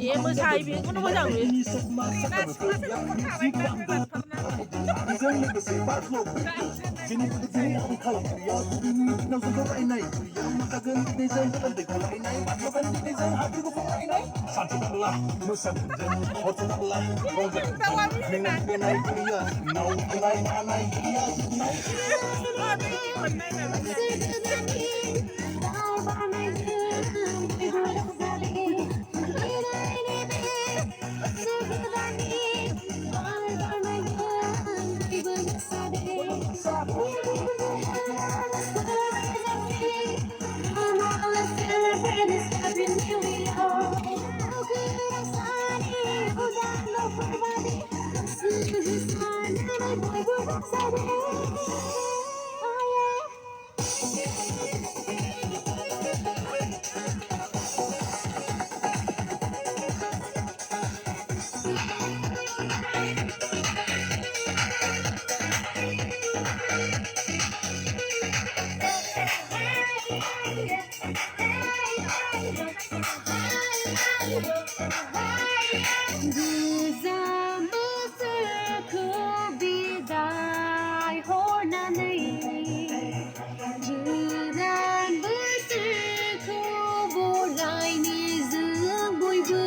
Iya mosahay beखौनो मोजां नुयो बेजों लोगोसे बारख्लो दिनै दिनै आंखाल गैया दिनैनाव जों फरायनाय गैया मोसागोन दिनै जों उन्दै फरायनाय बारख्लोगोन दिनै जों हाब्रुखौ फरायनाय सानसे नांला मोसागोन जों हरसे नांला रंजागोन जों मेंनाय गेनाय गैया नाव हनाय मानाय गैया gwjam bwswrkwo bidai hwnai gwjam bwswrkwo bwraiनि जों बयबो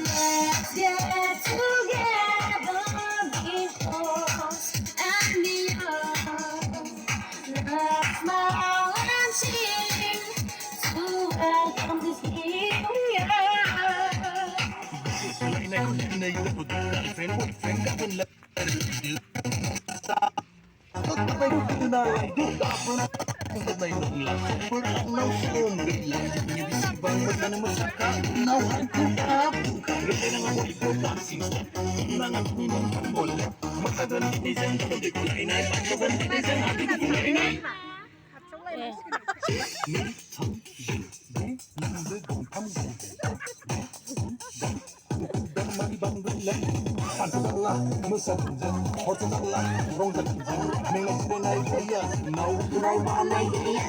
Let's get together because and beyond Let's smile and sing to welcome this new year सानसे नांला मोसागोन जों हरसे नांला रंजागोन जों मेंनाय जिरायनाय गैया नाव हनाय मानाय गैया